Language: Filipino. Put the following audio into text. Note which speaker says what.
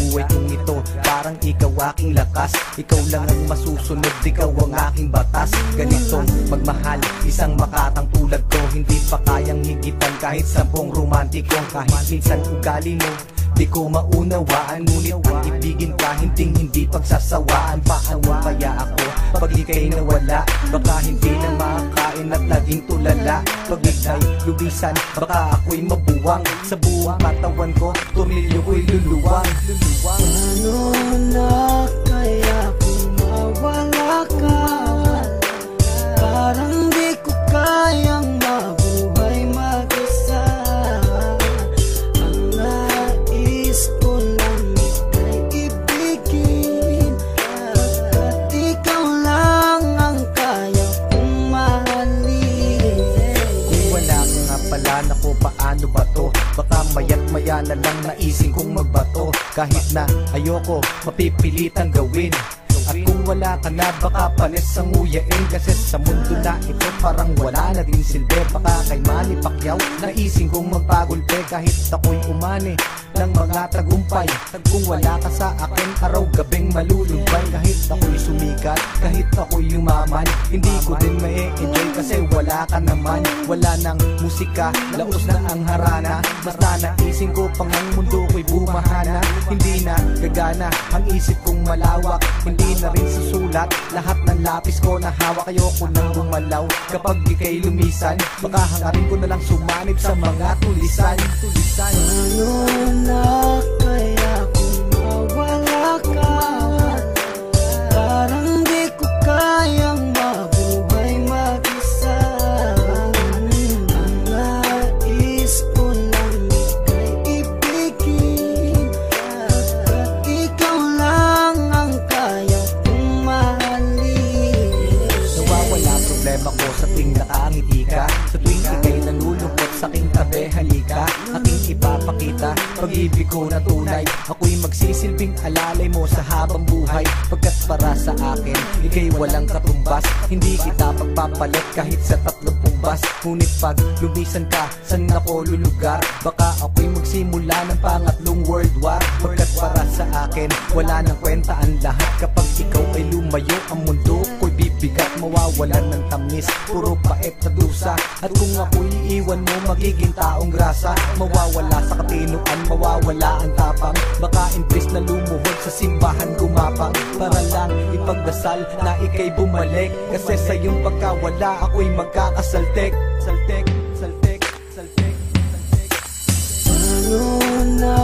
Speaker 1: buhay kong ito, parang ikaw aking lakas. Ikaw lang ang masusunod, ikaw ang aking batas. Ganitong magmahal, isang makatang tulad ko, hindi pa kayang higitan kahit 10 romantiko. Kahit minsan ugali mo di ko maunawaan, ngunit ang ibigin ka hindi pagsasawaan. Paano kaya ako pag ika'y nawala? Baka hindi na makakain at naging tulala. Pag ika'y lubisan, baka ako'y mabuwang. Sa buong katawan ko, tornilyo ko'y luluwang.
Speaker 2: Paano na kaya kung mawala ka? Parang di ko kayang mabuhay mag-isa. Ang nais ko lang ika'y ibigin, at ikaw lang ang kaya kong mahalin.
Speaker 1: Kung wala ka nga pala, naku paano ba to? Baka maya't maya na lang naising kong magbato. Kahit na ayoko, mapipilitang gawin. At kung wala ka na, baka panis ang nguyain. Kasi sa mundo na ito, parang wala na din silbi. Baka kay Manny Pacquiao, naising kong magpagulpe. Kahit ako'y umani ng mga tagumpay, kung wala ka sa akin, araw-gabing malulumbay. Kahit ako'y sumikat, kahit ako'y yumaman, hindi ko din ma-enjoy kasi wala ka naman. Wala nang musika, laos na ang harana. Basta naising ko pang ang mundo ko'y bumahana. Hindi na gagana ang isip kong malawak, hindi na rin susulat lahat ng lapis ko na hawak. Ayoko nang bumalaw kapag ika'y lumisan, baka hangarin ko na lang sumanib sa mga tulisan.
Speaker 2: Paano na kaya kung mawala ka? Parang di ko kayang mabuhay mag-isa. Ang nais ko lang ika'y ibigin, at ikaw lang ang kaya kong mahalin.
Speaker 1: Nawawala problema ko sa tuwing nakangiti ka, sa tuwing ika'y nalulungkot sa aking tabi, halika. Aking ipapakita pag-ibig ko na tunay. Ako'y magsisilbing alalay mo sa habang buhay, pagkat para sa akin ika'y walang katumbas. Hindi kita pagpapalit kahit sa 30 bas. Ngunit pag lumisan ka, saan ako lulugar? Baka ako'y magsimula ng pangatlong world war. Pagkat para sa akin wala nang kwenta ang lahat. Kapag ikaw ay lumayo, ang mundo ko'y bibigat. Mawawalan ng tamis, puro pait na dusa. At kung ako'y iiwan mo, magiging taong grasa. Mawawala sa katinuan, mawawala ang tapang. Baka imbis na lumuhod sa simbahan gumapang, para lang ipagdasal na ika'y bumalik. Kasi sa iyong pagkawala, ako'y magkakasaltek. Saltek, saltek, saltek, saltek.
Speaker 2: Paano na